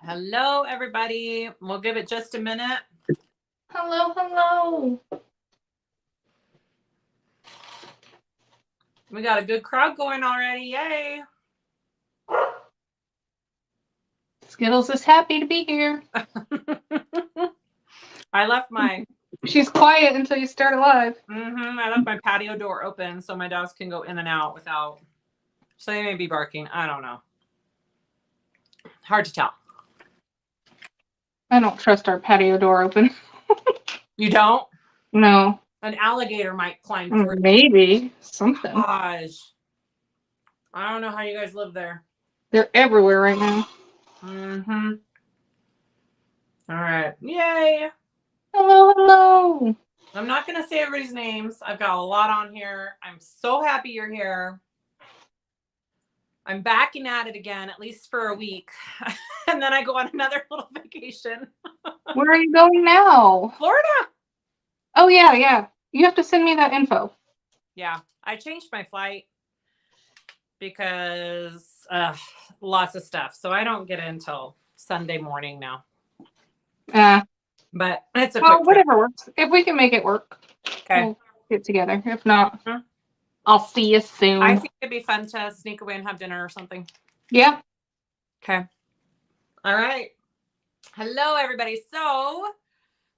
Hello, everybody. We'll give it just a minute. Hello, hello. We got a good crowd going already. Yay. Skittles is happy to be here. I left my... She's quiet until you start live. I left my patio door open so my dogs can go in and out without... So they may be barking. I don't know. Hard to tell. I don't trust our patio door open. You don't? No. An alligator might climb through. Maybe. Something. Gosh. I don't know how you guys live there. They're everywhere right now. All right. Yay. Hello, hello. I'm not going to say everybody's names. I've got a lot on here. I'm so happy you're here. I'm backing at it again, at least for a week. And then I go on another little vacation. Where are you going now? Florida. Oh, yeah. You have to send me that info. Yeah. I changed my flight because lots of stuff. So I don't get in until Sunday morning now. But it's a whatever works. If we can make it work, okay, we'll get together. If not, I'll see you soon. I think it'd be fun to sneak away and have dinner or something. Yeah. Okay. All right. Hello, everybody. So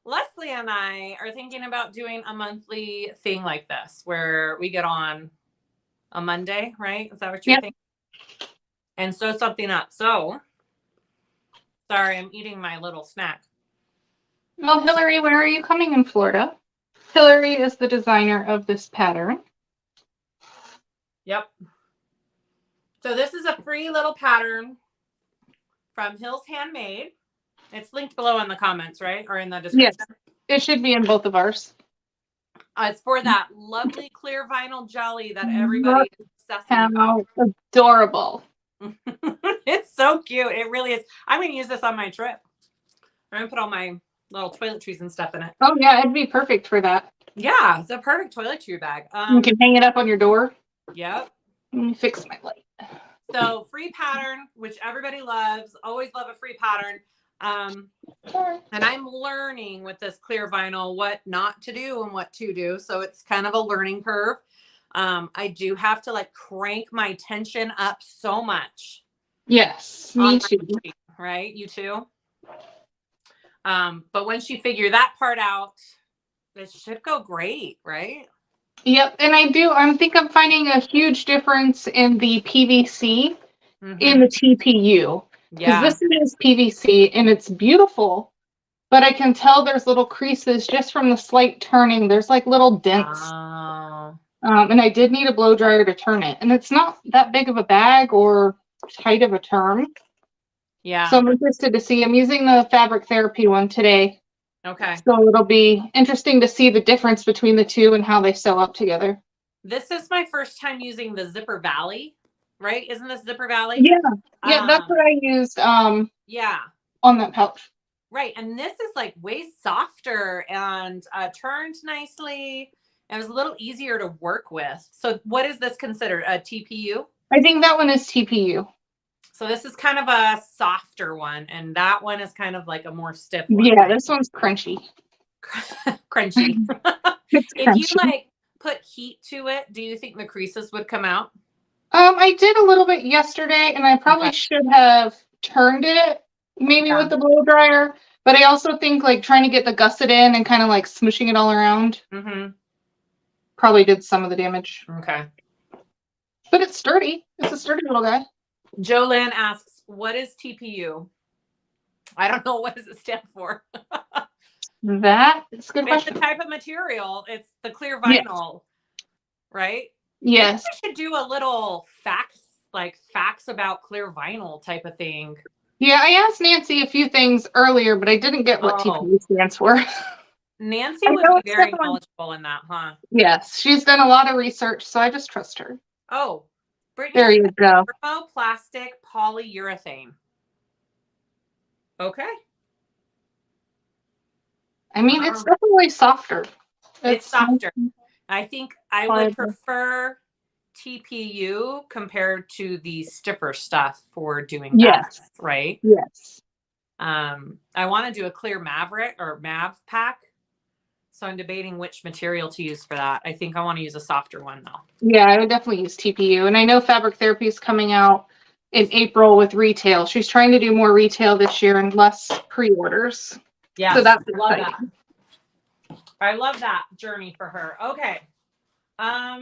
Leslie and I are thinking about doing a monthly thing like this where we get on a Monday, right? Is that what you're thinking? And sew something up. So, sorry, I'm eating my little snack. Well, Hillary, where are you coming in Florida? Hillary is the designer of this pattern. Yep. So this is a free little pattern from Hill's Handmade. It's linked below in the comments, right? Or in the description. Yes, it should be in both of ours. It's for that lovely clear vinyl jelly that everybody is obsessing about. Adorable. It's so cute. It really is. I'm going to use this on my trip. I'm going to put all my little toiletries and stuff in it. Oh, yeah, it'd be perfect for that. Yeah, it's a perfect toiletry bag. You can hang it up on your door. Yep. Let me fix my light. So free pattern, which everybody loves. Always love a free pattern. And I'm learning with this clear vinyl what not to do and what to do. So it's kind of a learning curve. I do have to like crank my tension up so much. Yes, me too. Sheet, right? You too? But once you figure that part out, it should go great, right? Yep, and I think I'm finding a huge difference in the PVC in the TPU. Because this is PVC and it's beautiful, but I can tell there's little creases just from the slight turning. There's like little dents. And I did need a blow dryer to turn it. And it's not that big of a bag or tight of a term. Yeah. So I'm interested to see. I'm using the fabric therapy one today. Okay. So it'll be interesting to see the difference between the two and how they sew up together. This is my first time using the Zipper Valley, right? Isn't this Zipper Valley? Yeah. Yeah, that's what I used yeah. on that pouch. Right. And this is like way softer and turned nicely. It was a little easier to work with. So what is this considered? A TPU? I think that one is TPU. So this is kind of a softer one, and that one is kind of like a more stiff one. Yeah, this one's crunchy. Crunchy. If crunchy. You like put heat to it, do you think the creases would come out? I did a little bit yesterday, and I probably should have turned it maybe with the blow dryer. But I also think like trying to get the gusset in and kind of like smooshing it all around probably did some of the damage. Okay. But it's sturdy. It's a sturdy little guy. Jolynn asks, what is TPU? I don't know. What does it stand for? That is a good question. It's the type of material. It's the clear vinyl, right? Yes. Maybe we should do a little facts about clear vinyl type of thing. Yeah, I asked Nancy a few things earlier, but I didn't get what TPU stands for. Nancy would be very knowledgeable in that, huh? Yes, she's done a lot of research, so I just trust her. Oh, Brittany, there you go. Thermoplastic polyurethane. Okay. I mean, it's definitely softer. It's softer. I think I would prefer TPU compared to the stiffer stuff for doing that, right? Yes. I want to do a clear Maverick or Mav pack. So I'm debating which material to use for that. I think I want to use a softer one though. Yeah, I would definitely use TPU. And I know Fabric Therapy is coming out in April with retail. She's trying to do more retail this year and less pre-orders. Yeah, so that's love exciting. that. I love that journey for her. Okay. I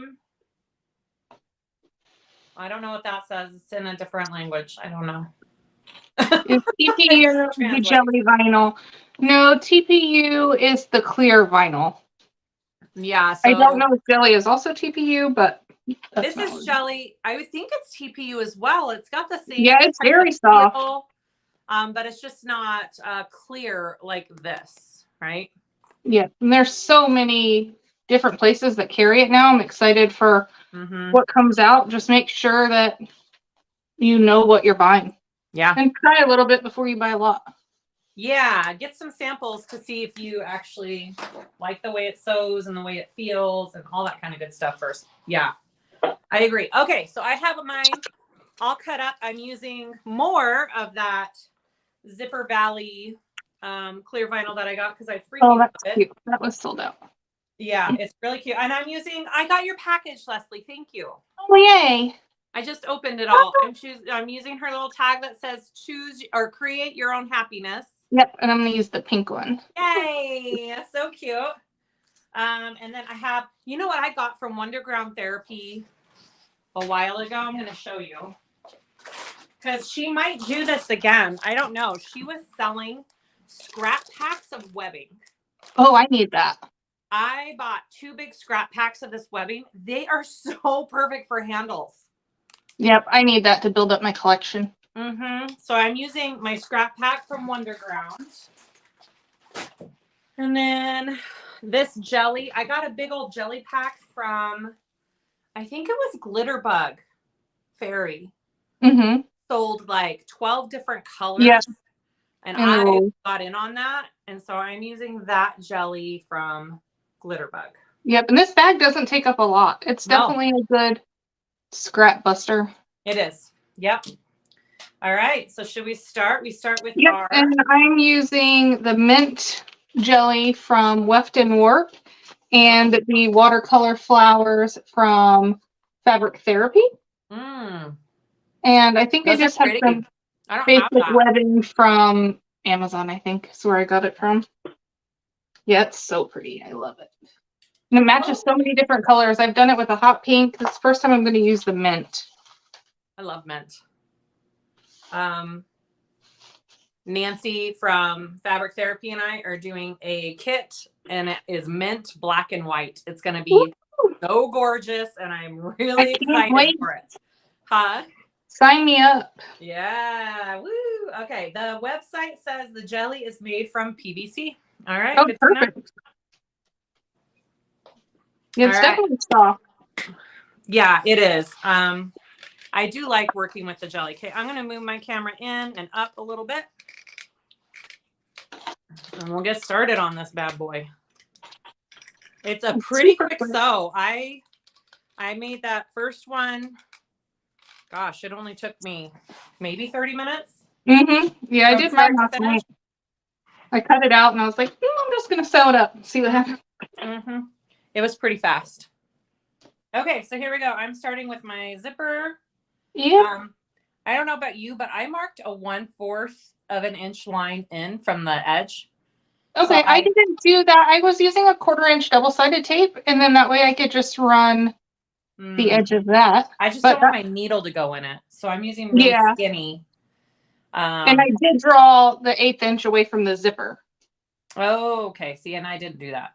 don't know what that says. It's in a different language. I don't know. Is TPU the jelly vinyl? No, TPU is the clear vinyl. Yeah, so I don't know if jelly is also TPU, but this is jelly. I would think it's TPU as well. It's got the same. Yeah, it's very soft. Feel, but it's just not clear like this, right? Yeah, and there's so many different places that carry it now. I'm excited for what comes out. Just make sure that you know what you're buying. Yeah. And try a little bit before you buy a lot. Yeah, get some samples to see if you actually like the way it sews and the way it feels and all that kind of good stuff first. Yeah, I agree. Okay, so I have mine all cut up. I'm using more of that Zipper Valley clear vinyl that I got because I freaking love it. Cute. That was sold out. Yeah, it's really cute. And I got your package, Leslie. Thank you. Oh, yay. I just opened it all. I'm using her little tag that says choose or create your own happiness. Yep, and I'm going to use the pink one. Yay, so cute. And then I have, you know what I got from Wonderground Therapy a while ago? I'm going to show you. Because she might do this again. I don't know. She was selling scrap packs of webbing. Oh, I need that. I bought 2 big scrap packs of this webbing. They are so perfect for handles. Yep, I need that to build up my collection. So I'm using my scrap pack from Wonderground. And then this jelly, I got a big old jelly pack from, I think it was Glitterbug Fairy. Sold like 12 different colors. Yes. And I got in on that. And so I'm using that jelly from Glitterbug. Yep, and this bag doesn't take up a lot. It's definitely a good scrap buster. It is. Yep. All right. So should we start? We start with our... and I'm using the mint jelly from Weft and Warp and the watercolor flowers from Fabric Therapy. And I think I just have some basic webbing from Amazon, I think is where I got it from. Yeah, it's so pretty. I love it. And it matches so many different colors. I've done it with a hot pink. This is the first time I'm going to use the mint. I love mint. Nancy from Fabric Therapy and I are doing a kit, and it is mint, black, and white. It's going to be so gorgeous, and I'm really excited for it. Huh? Sign me up. Yeah. Woo. Okay. The website says the jelly is made from PVC. All right. Oh, perfect. Yeah, it's definitely soft. Yeah, it is. I do like working with the jelly. Okay, I'm going to move my camera in and up a little bit. And we'll get started on this bad boy. It's a pretty quick sew. I made that first one. Gosh, it only took me maybe 30 minutes. Yeah, I did mine last night. I cut it out and I was like, I'm just going to sew it up and see what happens. It was pretty fast. Okay, so here we go. I'm starting with my zipper. Yeah. I don't know about you, but I marked a 1/4 of an inch line in from the edge. Okay, so I didn't do that. I was using a 1/4 inch double-sided tape, and then that way I could just run the edge of that. I just don't want my needle to go in it, so I'm using really skinny. And I did draw the 1/8 inch away from the zipper. Oh, okay. See, and I didn't do that.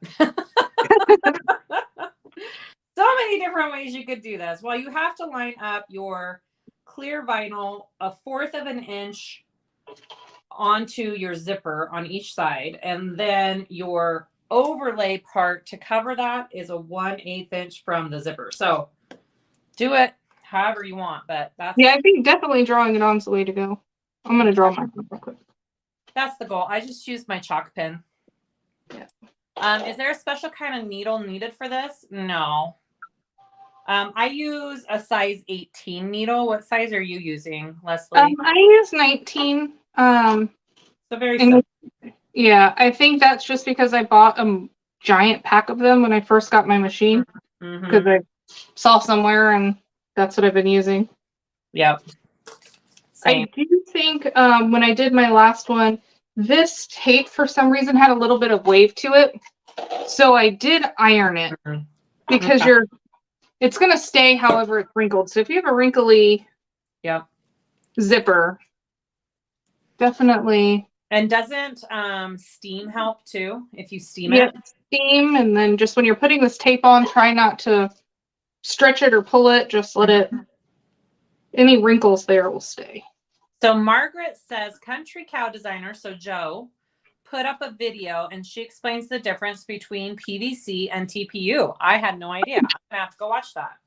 So many different ways you could do this. Well, you have to line up your clear vinyl 1/4 of an inch onto your zipper on each side. And then your overlay part to cover that is a 1/8 inch from the zipper. So do it however you want, but that's... Yeah, I think definitely drawing it on is the way to go. I'm going to draw mine real quick. That's the goal. I just used my chalk pen. Yeah. Is there a special kind of needle needed for this? No. I use a size 18 needle. What size are you using, Leslie? I use 19. So very simple. Yeah, I think that's just because I bought a giant pack of them when I first got my machine because I saw somewhere and that's what I've been using. Yep. Same. I do think when I did my last one, this tape for some reason had a little bit of wave to it. So I did iron it because it's going to stay however it's wrinkled. So if you have a wrinkly zipper, definitely. And doesn't steam help too if you steam it? Steam, and then just when you're putting this tape on, try not to stretch it or pull it. Just let it, any wrinkles there will stay. So Margaret says, country cow designer, so Joe, put up a video and she explains the difference between PVC and TPU. I had no idea. I'm gonna have to go watch that.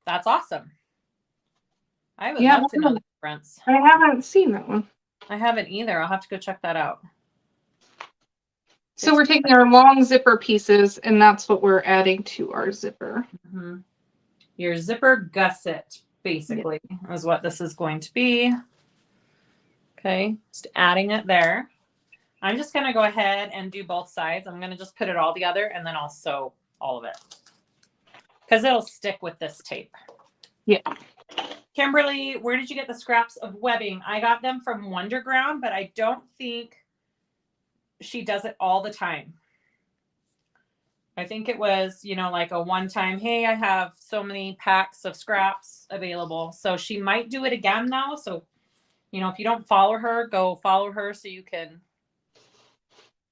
That's awesome. I would love to know the difference. I haven't seen that one. I haven't either. I'll have to go check that out. So we're taking our long zipper pieces and that's what we're adding to our zipper. Your zipper gusset, basically, is what this is going to be. Okay, just adding it there. I'm just going to go ahead and do both sides. I'm going to just put it all together and then I'll sew all of it because it'll stick with this tape. Yeah. Kimberly, where did you get the scraps of webbing? I got them from Wonderground, but I don't think she does it all the time. I think it was, you know, like a one-time, hey, I have so many packs of scraps available. So she might do it again now. So, you know, if you don't follow her, go follow her so you can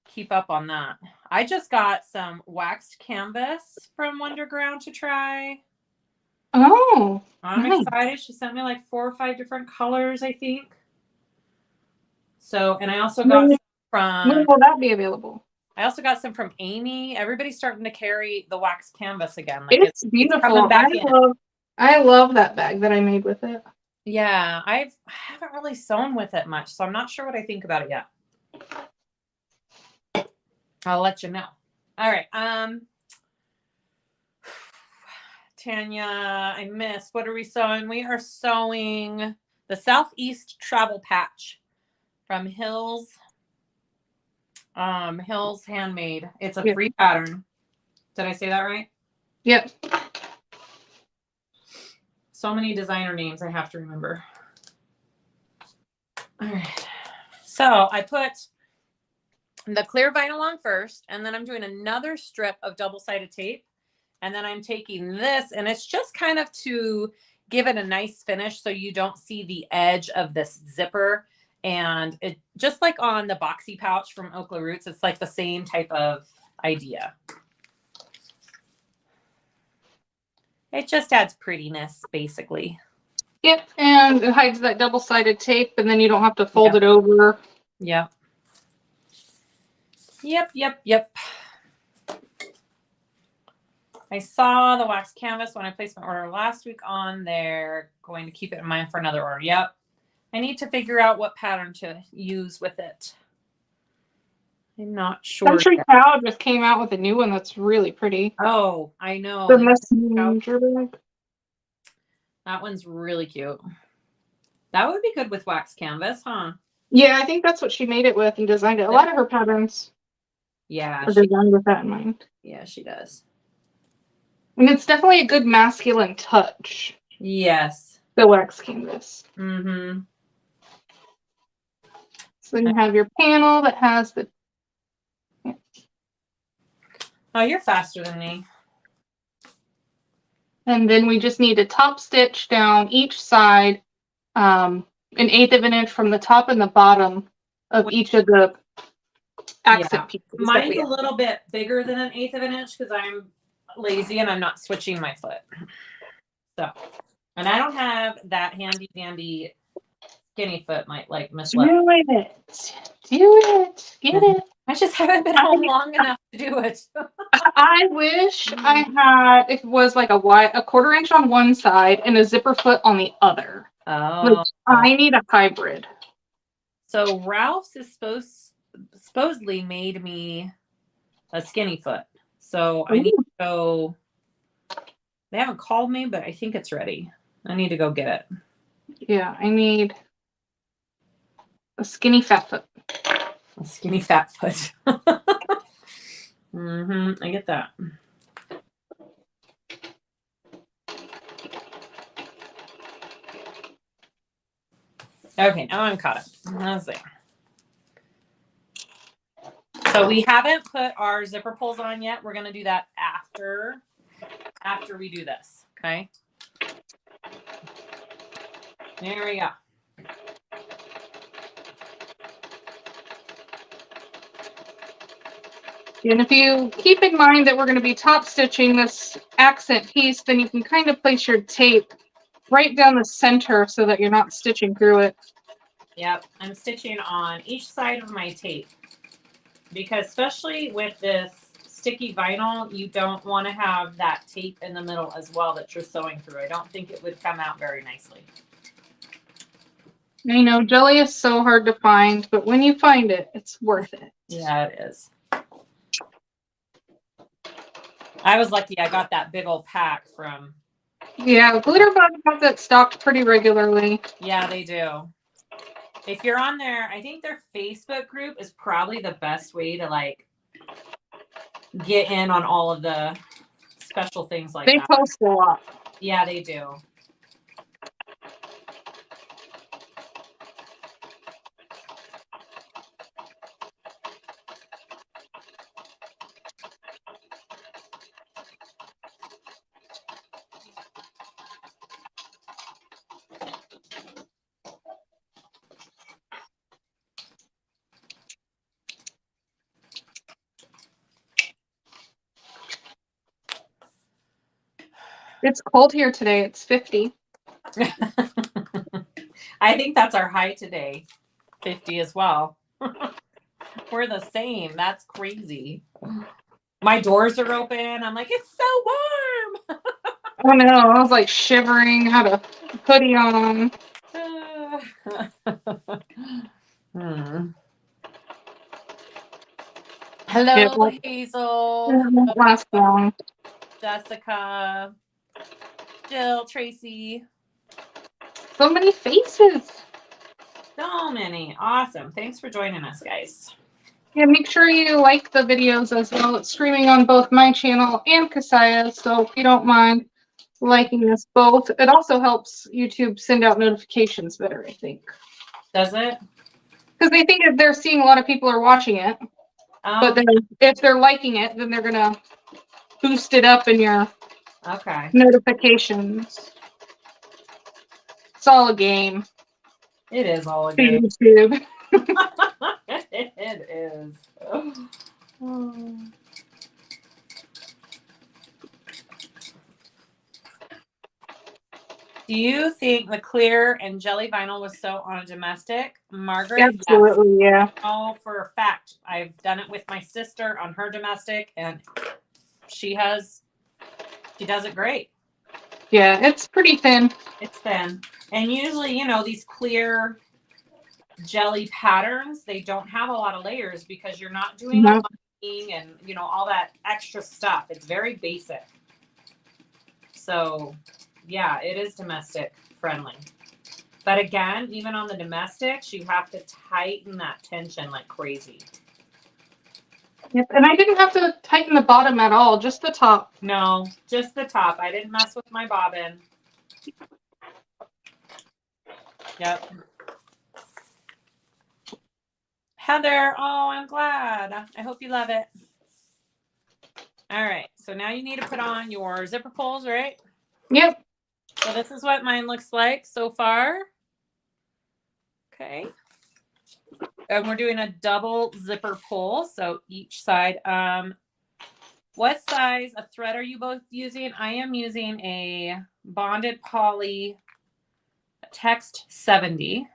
keep up on that. I just got some waxed canvas from Wonderground to try. Oh, I'm excited. She sent me like 4 or 5 different colors, I think. So, and I also got some from... When will that be available? I also got some from Amy. Everybody's starting to carry the wax canvas again. Like it's beautiful. I love that bag that I made with it. Yeah, I haven't really sewn with it much, so I'm not sure what I think about it yet. I'll let you know. All right. Tanya, I missed. What are we sewing? We are sewing the Southeast Travel Patch from Hills Handmade. It's a free pattern. Did I say that right? Yep. So many designer names I have to remember. All right. So I put the clear vinyl on first, and then I'm doing another strip of double-sided tape. And then I'm taking this, and it's just kind of to give it a nice finish so you don't see the edge of this zipper. And it just like on the boxy pouch from Okla Roots, it's like the same type of idea. It just adds prettiness, basically. Yep, and it hides that double-sided tape, and then you don't have to fold it over. Yep. Yep. I saw the wax canvas when I placed my order last week on there. Going to keep it in mind for another order. Yep. I need to figure out what pattern to use with it. I'm not sure. Country Cow just came out with a new one that's really pretty. Oh, I know. The messenger bag. That one's really cute. That would be good with wax canvas, huh? Yeah, I think that's what she made it with and designed it. A lot of her patterns are designed with that in mind. Yeah, she does. And it's definitely a good masculine touch. Yes. The wax canvas. Mm-hmm. So then you have your panel that has the... Oh, you're faster than me. And then we just need to top stitch down each side an 1/8 of an inch from the top and the bottom of each of the accent pieces. Mine's a little bit bigger than 1/8 of an inch because I'm lazy and I'm not switching my foot. So, and I don't have that handy dandy skinny foot like Miss Leslie. Do it. Get it. I just haven't been home long enough to do it. I wish I had, it was like a 1/4 inch on one side and a zipper foot on the other. Oh. I need a hybrid. So Ralph's is supposedly made me a skinny foot. So I need to go. They haven't called me, but I think it's ready. I need to go get it. Yeah, I need a skinny fat foot. A skinny fat foot. I get that. Okay, now I'm caught up. Let's see. So we haven't put our zipper pulls on yet. We're gonna do that after we do this. Okay. There we go. And if you keep in mind that we're going to be top stitching this accent piece, then you can kind of place your tape right down the center so that you're not stitching through it. Yep, I'm stitching on each side of my tape because especially with this sticky vinyl, you don't want to have that tape in the middle as well that you're sewing through. I don't think it would come out very nicely. I know jelly is so hard to find, but when you find it, it's worth it. Yeah, it is. I was lucky I got that big old pack from... Yeah, Glitterbug has it stocked pretty regularly. Yeah, they do. If you're on there, I think their Facebook group is probably the best way to like get in on all of the special things like that. They post a lot. Yeah, they do. It's cold here today. It's 50. I think that's our high today. 50 as well. We're the same. That's crazy. My doors are open. I'm like, it's so warm. Oh no, I was like shivering, had a hoodie on. Hello, Hazel. It won't last long. Jessica. Jill, Tracy. So many faces. So many. Awesome. Thanks for joining us, guys. Yeah, make sure you like the videos as well. It's streaming on both my channel and Kassiah, so if you don't mind liking us both. It also helps YouTube send out notifications better, I think. Does it? Because they think that they're seeing a lot of people are watching it. But then if they're liking it, then they're going to boost it up in your notifications. It's all a game. It is all a game. YouTube. It is. Do you think the clear and jelly vinyl was sewn on a domestic? Margaret? Absolutely, yes. Yeah. Oh, for a fact. I've done it with my sister on her domestic, and she does it great. Yeah, it's pretty thin. It's thin. And usually, you know, these clear jelly patterns, they don't have a lot of layers because you're not doing a lining and, you know, all that extra stuff. It's very basic. So, yeah, it is domestic friendly. But again, even on the domestics, you have to tighten that tension like crazy. Yep, and I didn't have to tighten the bottom at all, just the top. No, just the top. I didn't mess with my bobbin. Yep. Heather, oh, I'm glad. I hope you love it. All right, so now you need to put on your zipper pulls, right? Yep. So this is what mine looks like so far. Okay. And we're doing a double zipper pull, so each side. What size of thread are you both using? I am using a bonded poly text 70.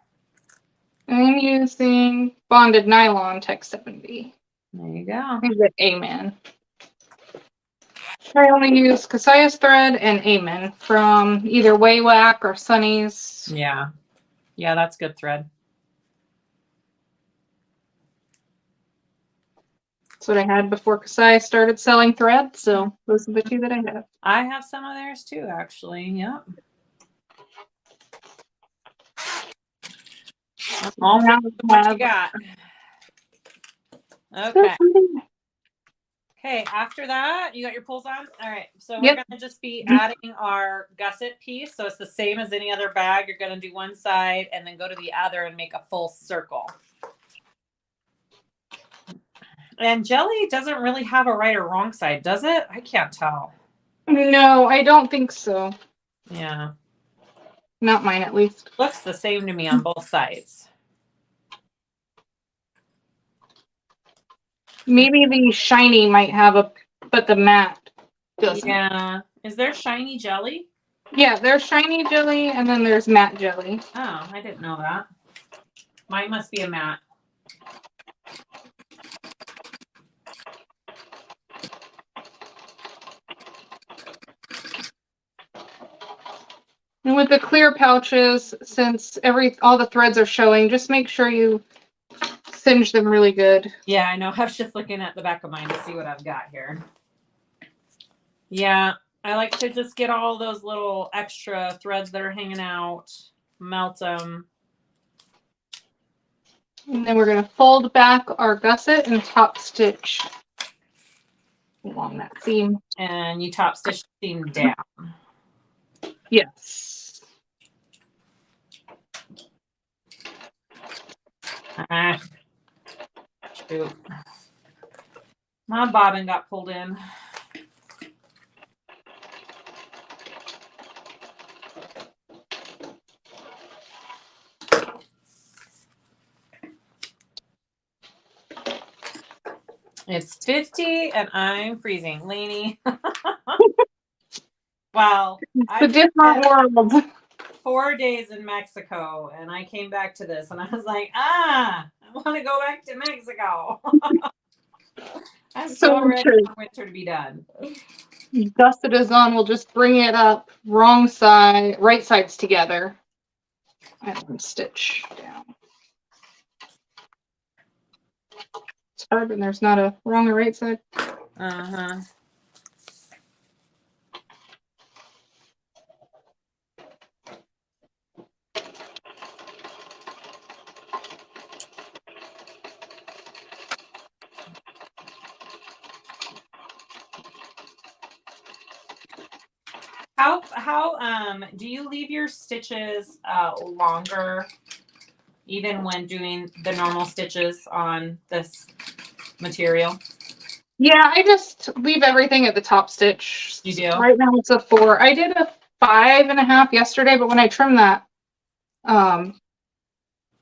I'm using bonded nylon text 70. There you go. Amen. I only use Kassiah's thread and Amen from either Waywack or Sunny's. Yeah. Yeah, that's good thread. That's what I had before Kassiah started selling thread, so those are the two that I have. I have some of theirs too, actually. Yep. All Now for we what you have got. so Okay. something. Okay, after that, you got your pulls on? All right, so we're Yep. going to just be adding our gusset piece. So it's the same as any other bag. You're going to do one side and then go to the other and make a full circle. And jelly doesn't really have a right or wrong side, does it? I can't tell. No, I don't think so. Yeah. Not mine, at least. Looks the same to me on both sides. Maybe the shiny might have a, but the matte doesn't. Yeah. Is there shiny jelly? Yeah, there's shiny jelly and then there's matte jelly. Oh, I didn't know that. Mine must be a matte. And with the clear pouches, since all the threads are showing, just make sure you singe them really good. Yeah, I know. I was just looking at the back of mine to see what I've got here. Yeah, I like to just get all those little extra threads that are hanging out, melt them. And then we're going to fold back our gusset and top stitch along that seam. And you top stitch the seam down. Yes. Shoot. My bobbin got pulled in. It's 50 and I'm freezing. Lainey. Wow. The different world. 4 days in Mexico and I came back to this and I was like, I want to go back to Mexico. I'm so ready for winter to be done. Gusset is on, we'll just bring it up wrong side, right sides together and then stitch down. It's hard when there's not a wrong or right side. Uh-huh. How do you leave your stitches longer even when doing the normal stitches on this material? Yeah, I just leave everything at the top stitch. You do? Right now it's a 4. I did a 5.5 yesterday, but when I trimmed that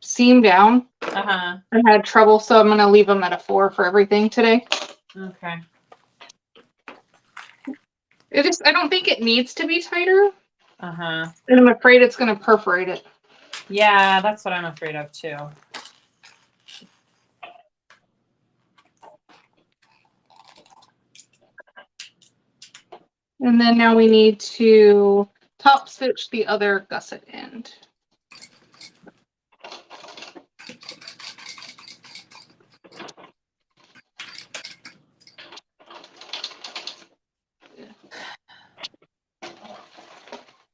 seam down, I had trouble, so I'm gonna leave them at a 4 for everything today. Okay. I don't think it needs to be tighter. And I'm afraid it's gonna perforate it. Yeah, that's what I'm afraid of too. And then now we need to top stitch the other gusset end.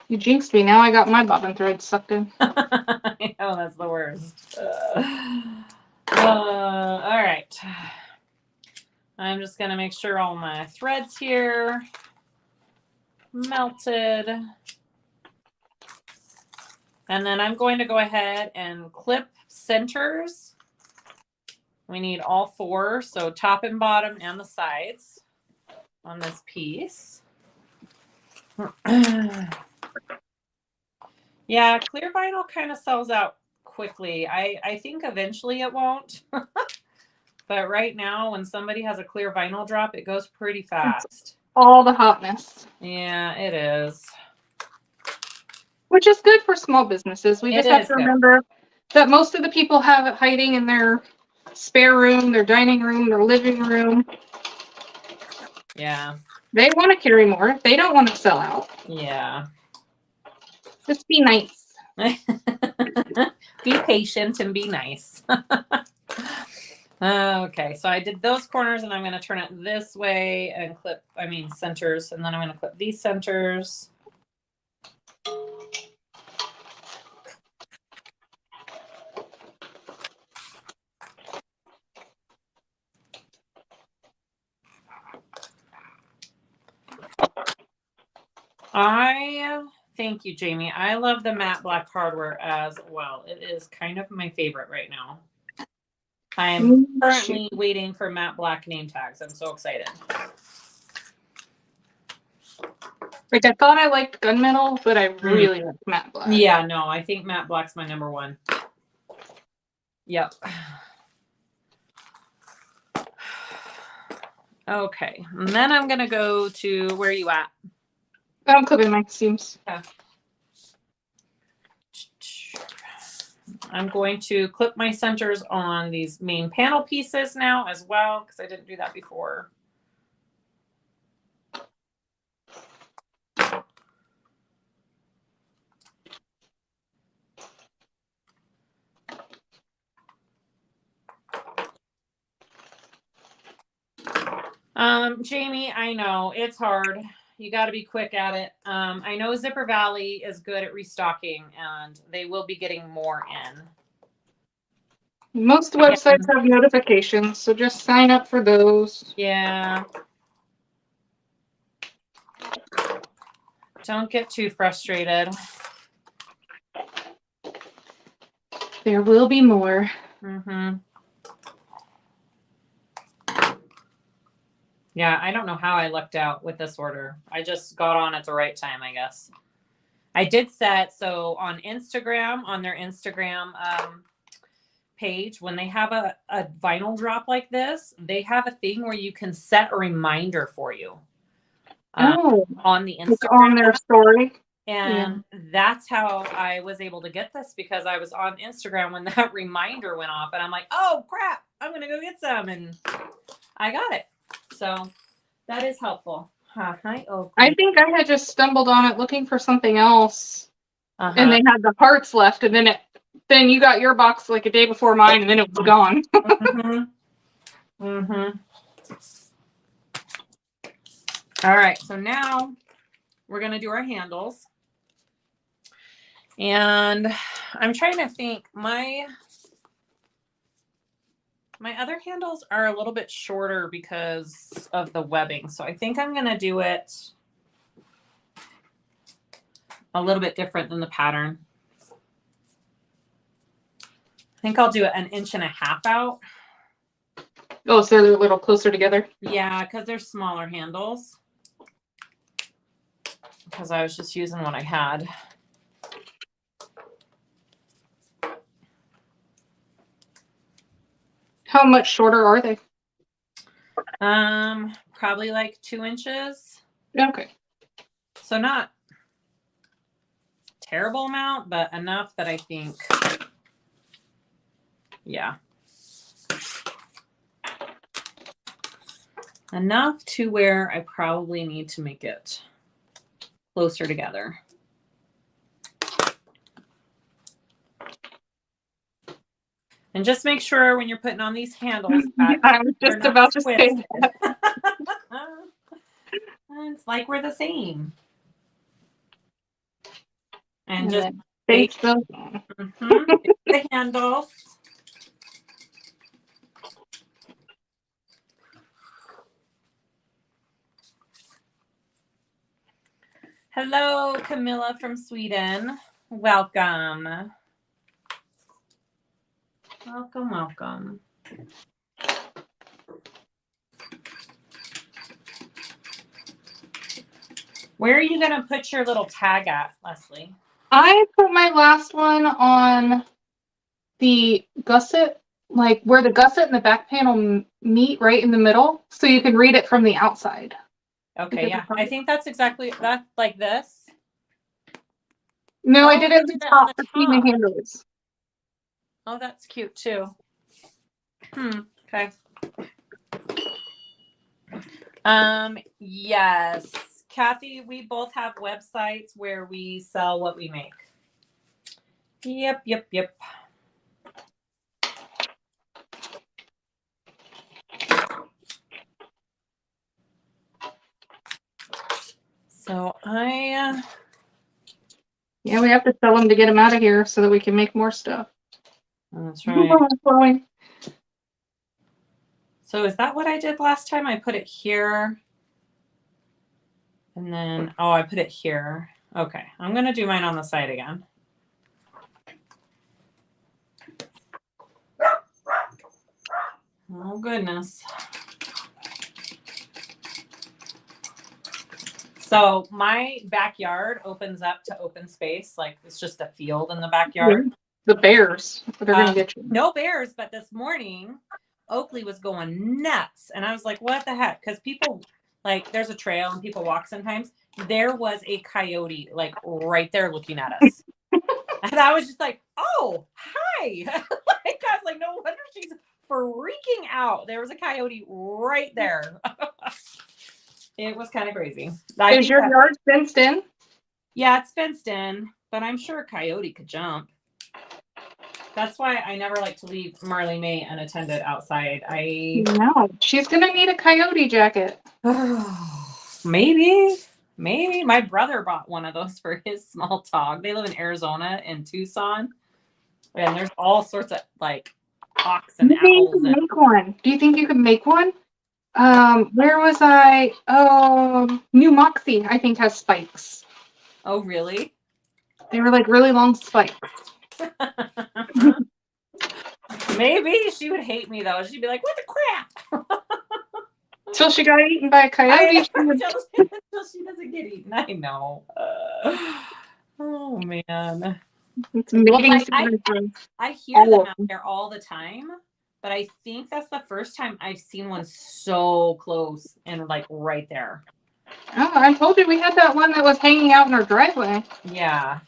You jinxed me. Now I got my bobbin thread sucked in. I know, that's the worst. All right. I'm just going to make sure all my threads here melted. And then I'm going to go ahead and clip centers. We need all 4, so top and bottom and the sides on this piece. Yeah, clear vinyl kind of sells out quickly. I think eventually it won't. But right now, when somebody has a clear vinyl drop, it goes pretty fast. It's all the hotness. Yeah, it is. Which is good for small businesses. We just have to remember that most of the people have it hiding in their spare room, their dining room, their living room. Yeah. They want to carry more. They don't want to sell out. Yeah. Just be nice. Be patient and be nice. Okay, so I did those corners and I'm going to turn it this way and clip, centers, and then I'm going to clip these centers. Thank you, Jamie. I love the matte black hardware as well. It is kind of my favorite right now. I'm currently waiting for matte black name tags. I'm so excited. Like, I thought I liked gunmetal, but I really like matte black. Yeah, no, I think matte black's my number one. Yep. Okay, and then I'm gonna go to, where are you at? I'm clipping my seams. Okay. I'm going to clip my centers on these main panel pieces now as well, because I didn't do that before. Jamie, I know it's hard. You got to be quick at it. I know Zipper Valley is good at restocking, and they will be getting more in. Most websites have notifications, so just sign up for those. Yeah. Don't get too frustrated. There will be more. Mm-hmm. Yeah, I don't know how I lucked out with this order. I just got on at the right time, I guess. I did set, so on Instagram, on their Instagram page, when they have a vinyl drop like this, they have a thing where you can set a reminder for you on the Instagram. On their story. And that's how I was able to get this, because I was on Instagram when that reminder went off, and I'm like, oh crap, I'm going to go get some. And I got it. So that is helpful. Hi, Oakley. I think I had just stumbled on it looking for something else, and they had the parts left, and then you got your box like a day before mine, and then it was gone. All right, so now we're going to do our handles. And I'm trying to think, my other handles are a little bit shorter because of the webbing. So I think I'm going to do it a little bit different than the pattern. I think I'll do it 1.5 inches out. Oh, so they're a little closer together? Yeah, because they're smaller handles. Because I was just using what I had. How much shorter are they? Probably like 2 inches. Okay. So not terrible amount, but enough that I think, yeah. Enough to where I probably need to make it closer together. And just make sure when you're putting on these handles that I was just about to say that. It's like we're the same. And just face the handles. Hello, Camilla from Sweden. Welcome. Welcome, welcome. Where are you going to put your little tag at, Leslie? I put my last one on the gusset, like where the gusset and the back panel meet, right in the middle, so you can read it from the outside. Okay, yeah. I think that's exactly that, like this. No, I did it at the top between the handles. Oh, that's cute too. Okay. Yes. Kathy, we both have websites where we sell what we make. Yep. So yeah, we have to sell them to get them out of here so that we can make more stuff. That's right. So is that what I did last time? I put it here. And then, oh, I put it here. Okay, I'm going to do mine on the side again. Oh, goodness. So my backyard opens up to open space. Like it's just a field in the backyard. The bears, they're going to get you. No bears, but this morning, Oakley was going nuts. And I was like, what the heck? Because people, like, there's a trail and people walk sometimes. There was a coyote, like, right there looking at us. And I was just like, oh, hi. Like, I was like, no wonder she's freaking out. There was a coyote right there. It was kind of crazy. Is your yard fenced in? Yeah, it's fenced in, but I'm sure a coyote could jump. That's why I never like to leave Marley May unattended outside. No, she's going to need a coyote jacket. Maybe. My brother bought one of those for his small dog. They live in Arizona, in Tucson. And there's all sorts of, like, hawks and owls. Make one. Do you think you could make one? Where was I? New Moxie, I think, has spikes. Oh, really? They were like really long spikes. Maybe she would hate me though. She'd be like, "What the crap?" Till she got eaten by a coyote. Until she doesn't get eaten. I know. Oh man. It's mating. I hear them out there all the time, but I think that's the first time I've seen one so close and like right there. Oh, I told you we had that one that was hanging out in our driveway. Yeah.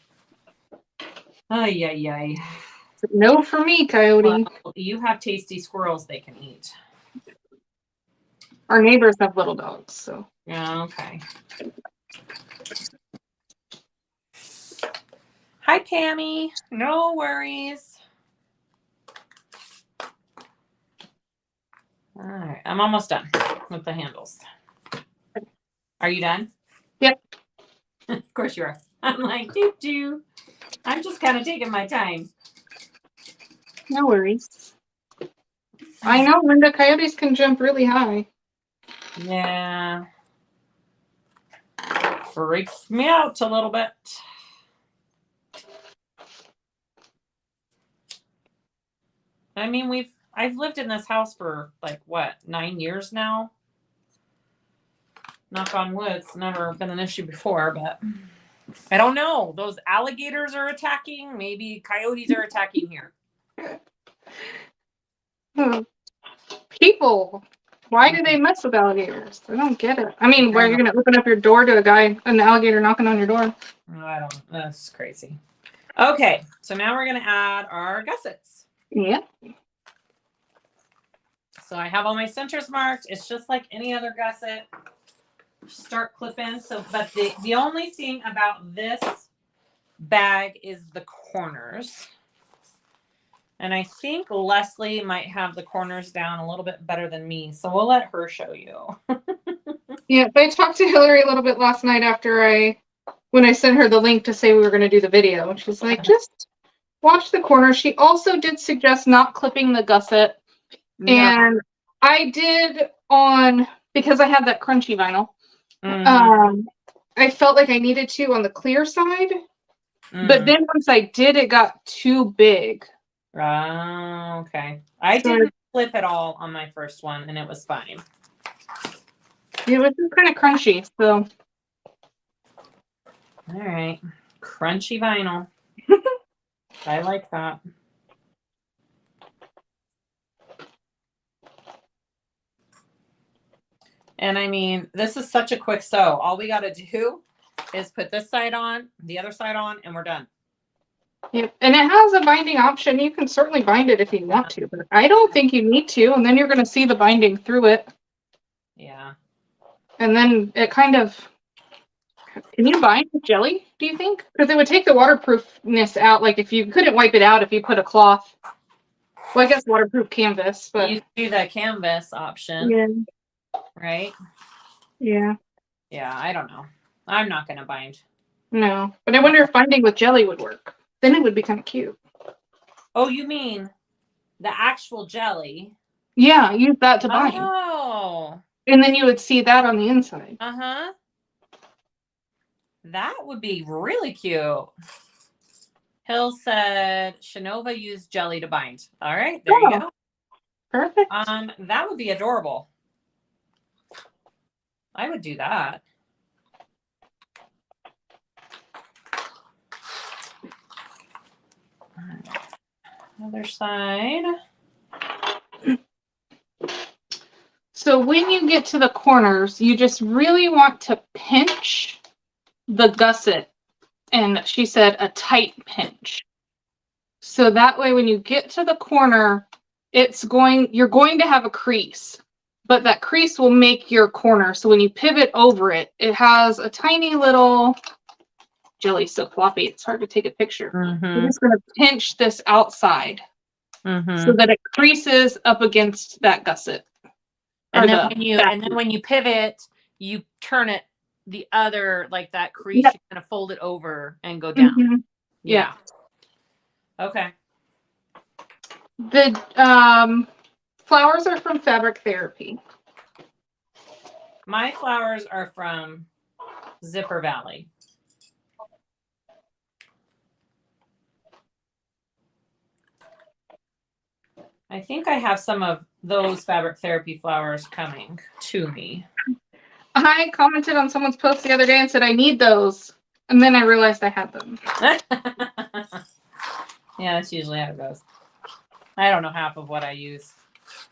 Ay. No for me, coyote. Well, you have tasty squirrels they can eat. Our neighbors have little dogs, so. Yeah, okay. Hi, Pammy. No worries. All right, I'm almost done with the handles. Are you done? Yep. Of course you are. I'm like, doo. I'm just kind of taking my time. No worries. I know, Linda, coyotes can jump really high. Yeah. Freaks me out a little bit. I mean, I've lived in this house for like what, 9 years now? Knock on wood, it's never been an issue before, but I don't know. Those alligators are attacking. Maybe coyotes are attacking here. People, why do they mess with alligators? I don't get it. I mean, where are you going to open up your door to an alligator knocking on your door? I don't. That's crazy. Okay, so now we're going to add our gussets. Yeah. So I have all my centers marked. It's just like any other gusset. Start clipping. So, but the only thing about this bag is the corners. And I think Leslie might have the corners down a little bit better than me. So we'll let her show you. Yeah, I talked to Hillary a little bit last night when I sent her the link to say we were going to do the video. And she's like, just watch the corners. She also did suggest not clipping the gusset. No. And I did because I had that crunchy vinyl. Mm-hmm. I felt like I needed to on the clear side. Mm. But then once I did, it got too big. Okay. I didn't flip at all on my first one, and it was fine. It was kind of crunchy, so. All right. Crunchy vinyl. I like that. And I mean, this is such a quick sew. All we got to do is put this side on, the other side on, and we're done. Yep. And it has a binding option. You can certainly bind it if you want to, but I don't think you need to. And then you're going to see the binding through it. Yeah. And then it kind of, can you bind with jelly, do you think? Because it would take the waterproofness out. Like if you couldn't wipe it out if you put a cloth. Well, I guess waterproof canvas, but. You do the canvas option. Yeah. Right? Yeah. Yeah, I don't know. I'm not going to bind. No. But I wonder if binding with jelly would work. Then it would be kind of cute. Oh, you mean the actual jelly? Yeah, use that to bind. Oh. And then you would see that on the inside. Uh-huh. That would be really cute. Hill said Shinova used jelly to bind. All right, there you go. Perfect. That would be adorable. I would do that. Other side. So when you get to the corners, you just really want to pinch the gusset. And she said a tight pinch. So that way when you get to the corner, you're going to have a crease. But that crease will make your corner. So when you pivot over it, it has a tiny little jelly so floppy. It's hard to take a picture. You're just going to pinch this outside so that it creases up against that gusset. And then when you pivot, you turn it the other, like that crease, you're going to fold it over and go down. Yeah. Okay. The flowers are from Fabric Therapy. My flowers are from Zipper Valley. I think I have some of those Fabric Therapy flowers coming to me. I commented on someone's post the other day and said, I need those. And then I realized I had them. Yeah, that's usually how it goes. I don't know half of what I use.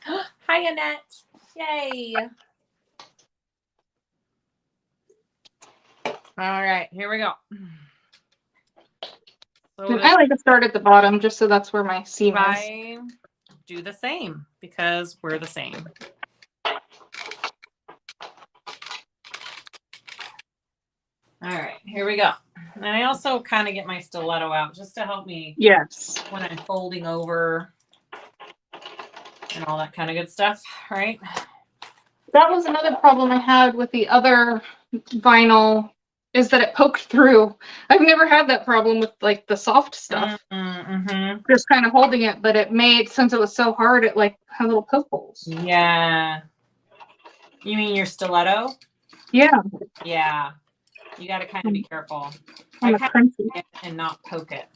Hi, Annette. Yay. All right, here we go. So I like to start at the bottom just so that's where my seam is. I do the same because we're the same. All right, here we go. And I also kind of get my stiletto out just to help me. Yes. When I'm folding over and all that kind of good stuff, right? That was another problem I had with the other vinyl, is that it poked through. I've never had that problem with like the soft stuff. Just kind of holding it, but it made, since it was so hard, it like had little poke holes. Yeah. You mean your stiletto? Yeah. Yeah. You got to kind of be careful. I kind of get it and not poke it.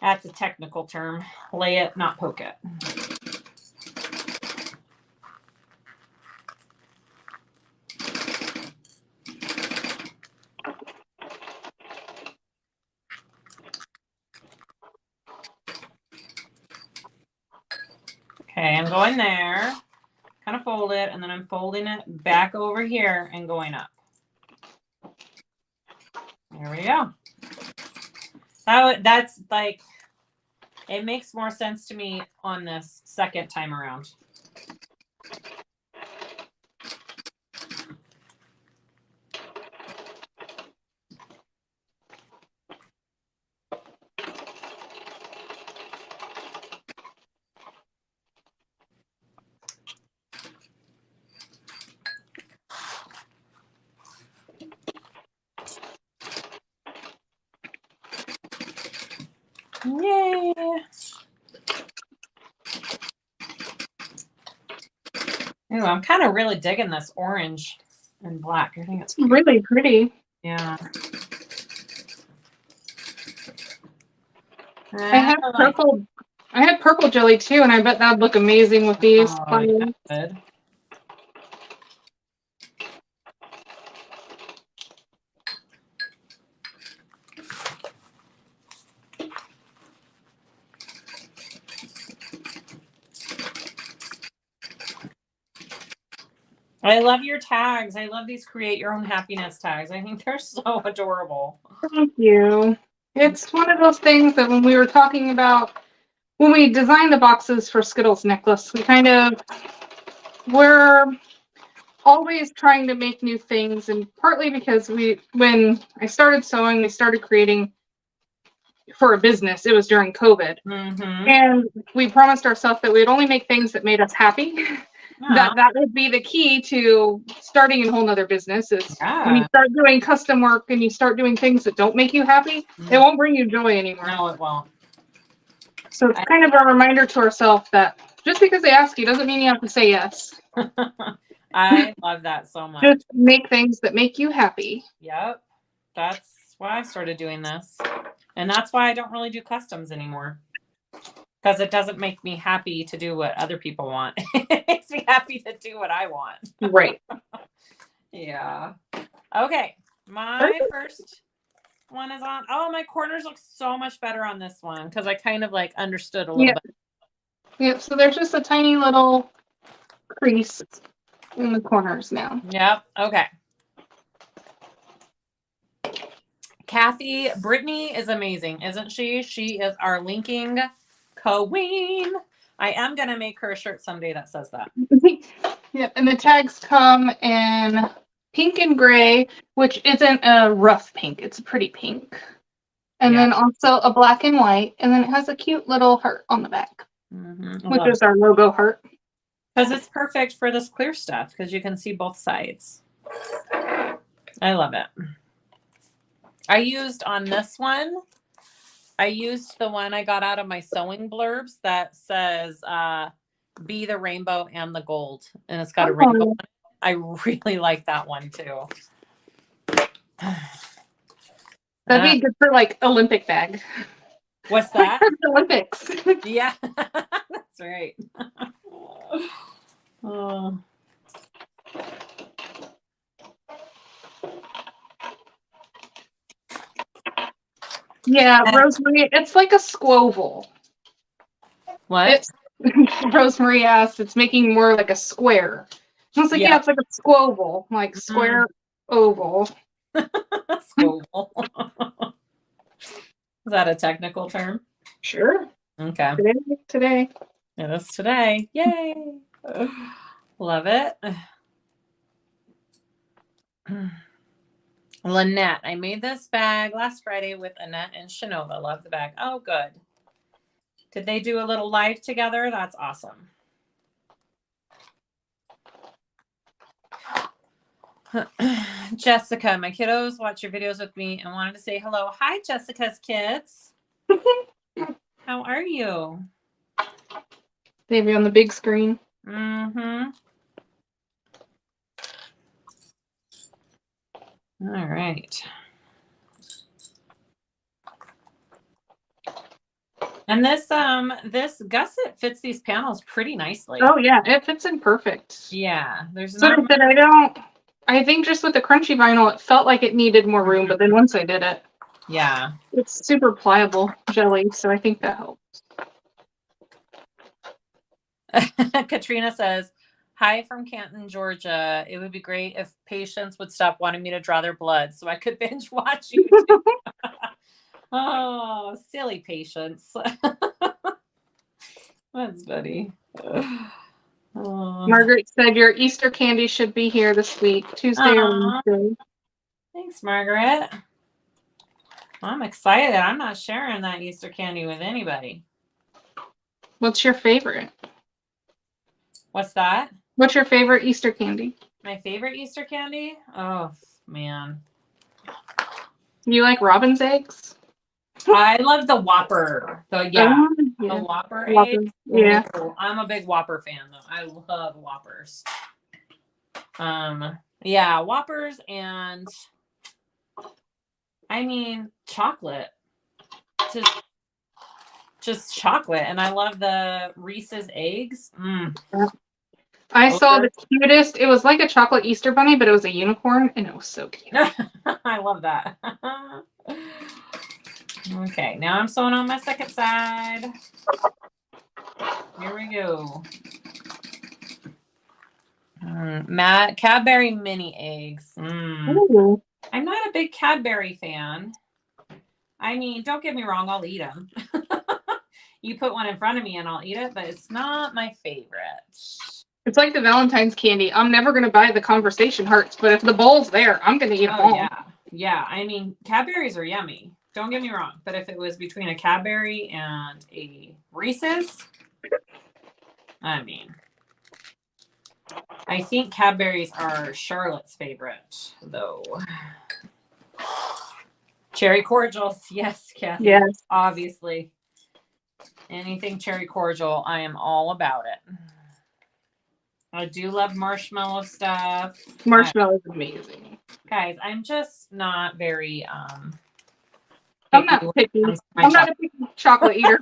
That's a technical term. Lay it, not poke it. Okay, I'm going there. Kind of fold it, and then I'm folding it back over here and going up. There we go. That's like, it makes more sense to me on this second time around. Yay! Ooh, I'm kind of really digging this orange and black. I think it's really pretty. Yeah. I had purple. I had purple jelly too, and I bet that'd look amazing with these. Oh, yeah, good. I love your tags. I love these create your own happiness tags. I think they're so adorable. Thank you. It's one of those things that when we were talking about, when we designed the boxes for Skittles necklace, we're always trying to make new things, and partly because when I started sewing, we started creating for a business. It was during COVID. And we promised ourselves that we'd only make things that made us happy. That would be the key to starting a whole nother business, is when you start doing custom work and you start doing things that don't make you happy, it won't bring you joy anymore. No, it won't. So it's kind of a reminder to ourselves that just because they ask you doesn't mean you have to say yes. I love that so much. Just make things that make you happy. Yep. That's why I started doing this. And that's why I don't really do customs anymore. Because it doesn't make me happy to do what other people want. It makes me happy to do what I want. Right. Yeah. Okay. My first one is on. Oh, my corners look so much better on this one because I kind of like understood a little bit. Yep. So there's just a tiny little crease in the corners now. Yep. Okay. Brittany is amazing, isn't she? She is our linking queen. I am going to make her a shirt someday that says that. Yep. And the tags come in pink and gray, which isn't a rough pink. It's a pretty pink. And then also a black and white. And then it has a cute little heart on the back, which is our logo heart. Because it's perfect for this clear stuff because you can see both sides. I love it. I used on this one, I used the one I got out of my sewing blurbs that says, be the rainbow and the gold. And it's got a rainbow on it. I really like that one too. That'd be good for like Olympic bag. What's that? Olympics. Yeah, that's right. Oh. Yeah, Rosemary, it's like a squoval. What? Rosemary asked, it's making more like a square. I was like, yeah, it's like a squoval, like square oval. Squoval. Is that a technical term? Sure. Okay. Today. It is today. Yay. Love it. Lynette, I made this bag last Friday with Annette and Shanova. Love the bag. Oh, good. Did they do a little live together? That's awesome. Jessica, my kiddos watch your videos with me and wanted to say hello. Hi, Jessica's kids. How are you? They have you on the big screen. Mm-hmm. All right. And this gusset fits these panels pretty nicely. Oh yeah, it fits in perfect. Yeah, there's so not. I think just with the crunchy vinyl, it felt like it needed more room, but then once I did it, yeah, it's super pliable jelly, so I think that helps. Katrina says, "Hi from Canton, Georgia. It would be great if patients would stop wanting me to draw their blood, so I could binge watch you." Oh, silly patients. That's funny. Margaret said your Easter candy should be here this week, Tuesday or Wednesday. Thanks, Margaret. I'm excited. I'm not sharing that Easter candy with anybody. What's your favorite? What's that? What's your favorite Easter candy? My favorite Easter candy? Oh, man. You like robin's eggs? I love the Whopper. The Whopper eggs. Yeah. Oh, I'm a big Whopper fan, though. I love Whoppers. Yeah, Whoppers and I mean chocolate. Just chocolate. And I love the Reese's eggs. I saw the cutest. It was like a chocolate Easter bunny, but it was a unicorn, and it was so cute. I love that. Okay, now I'm sewing on my second side. Here we go. Cadbury mini eggs. I'm not a big Cadbury fan. I mean, don't get me wrong, I'll eat them. You put one in front of me and I'll eat it, but it's not my favorite. It's like the Valentine's candy. I'm never going to buy the conversation hearts, but if the bowl's there, I'm going to eat them all. Yeah. I mean, Cadbury's are yummy. Don't get me wrong. But if it was between a Cadbury and a Reese's, I mean, I think Cadbury's are Charlotte's favorite, though. Cherry cordials. Yes, Kathy. Yes. Obviously. Anything cherry cordial, I am all about it. I do love marshmallow stuff. Marshmallow is amazing. Guys, I'm just not very I'm not picky. I'm not a picky chocolate eater.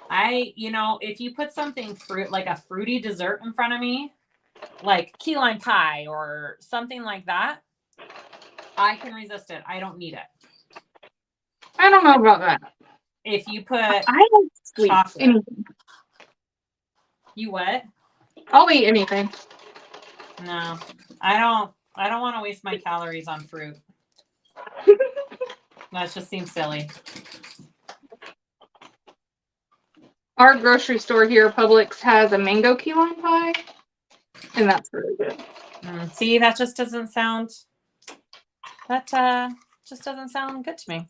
If you put something like a fruity dessert in front of me, like key lime pie or something like that, I can resist it. I don't need it. I don't know about that. If you put I like sweets. Anything. You what? I'll eat anything. No, I don't want to waste my calories on fruit. That just seems silly. Our grocery store here, Publix, has a mango key lime pie, and that's really good. See, that just doesn't sound. That just doesn't sound good to me.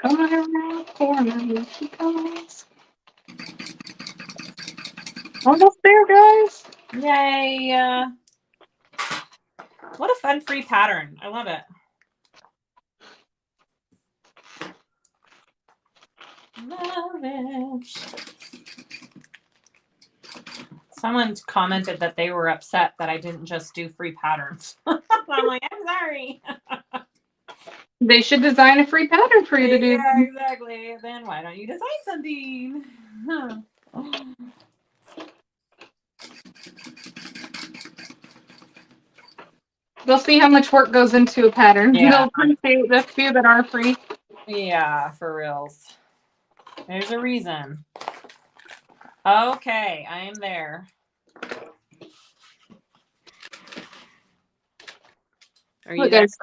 Come around the corner, here she comes. Almost there, guys. Yay! What a fun free pattern. I love it. Love it. Someone commented that they were upset that I didn't just do free patterns. I'm like, I'm sorry. They should design a free pattern for you to do. Yeah, exactly. Then why don't you design something? They'll see how much work goes into a pattern. Yeah. They'll appreciate the few that are free. Yeah, for reals. There's a reason. Okay, I am there. Are you there? Guys,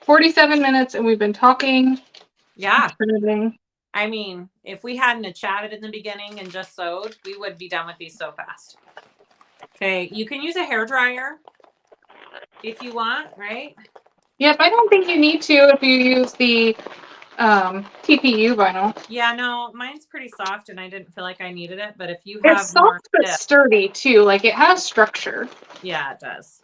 47 minutes, and we've been talking. Yeah. I mean, if we hadn't chatted in the beginning and just sewed, we would be done with these so fast. Okay, you can use a hairdryer if you want, right? Yep, I don't think you need to if you use the TPU vinyl. Yeah, no, mine's pretty soft and I didn't feel like I needed it, but if you have it's soft but sturdy too, like it has structure. Yeah, it does.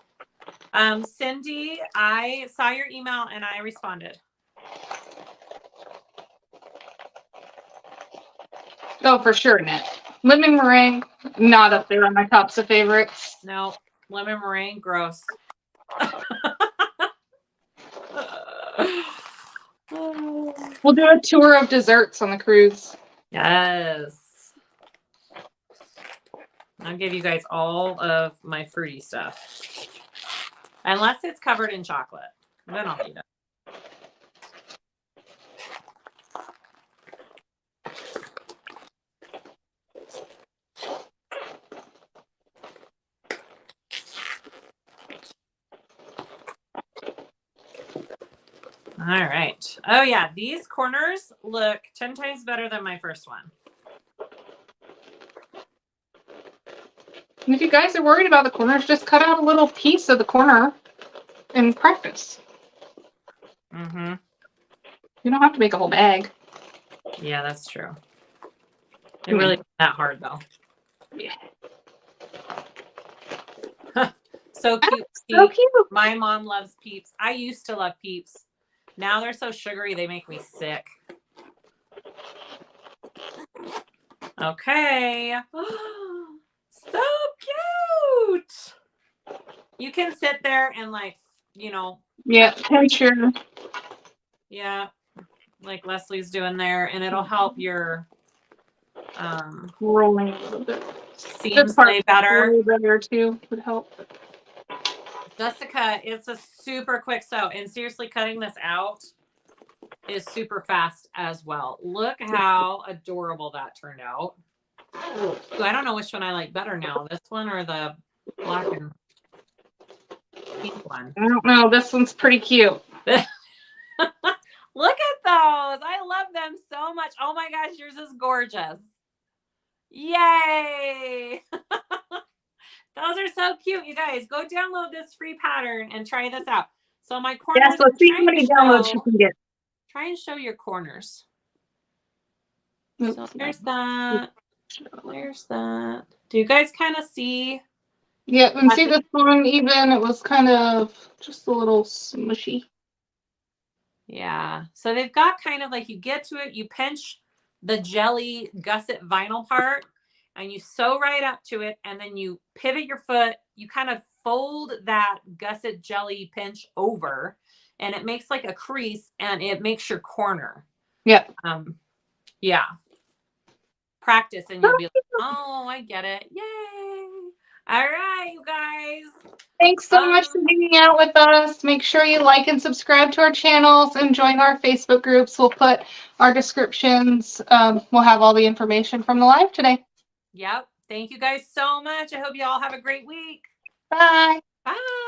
Cindy, I saw your email and I responded. Oh, for sure, Knit. Lemon meringue, not up there on my tops of favorites. No, lemon meringue, gross. We'll do a tour of desserts on the cruise. Yes. I'll give you guys all of my fruity stuff. Unless it's covered in chocolate. Then I'll eat it. All right. Oh, yeah. These corners look 10 times better than my first one. And if you guys are worried about the corners, just cut out a little piece of the corner and practice. Mm-hmm. You don't have to make a whole bag. Yeah, that's true. It really isn't that hard, though. Yeah. So cute. So cute. My mom loves Peeps. I used to love Peeps. Now they're so sugary, they make me sick. Okay. So cute. You can sit there and Yeah, picture. Yeah, like Leslie's doing there, and it'll help your rolling a little bit. Seams lay better. Better too would help. Jessica, it's a super quick sew, and seriously, cutting this out is super fast as well. Look how adorable that turned out. Ooh, I don't know which one I like better now, this one or the black and pink one. I don't know. This one's pretty cute. Look at those. I love them so much. Oh my gosh, yours is gorgeous. Yay. Those are so cute, you guys. Go download this free pattern and try this out. So my corners, yes, let's see how many downloads you can get. Try and show your corners. Oops, so there's that. There's that. Do you guys kind of see? Yeah, and see this one, even it was kind of just a little smushy. Yeah. So they've got kind of like, you get to it, you pinch the jelly gusset vinyl part and you sew right up to it, and then you pivot your foot, you kind of fold that gusset jelly pinch over, and it makes like a crease and it makes your corner. Yeah. Yeah. Practice and you'll be like, oh, I get it. Yay. All right, you guys. Thanks so much for hanging out with us. Make sure you like and subscribe to our channels and join our Facebook groups. We'll put our descriptions. We'll have all the information from the live today. Yep. Thank you guys so much. I hope you all have a great week. Bye. Bye.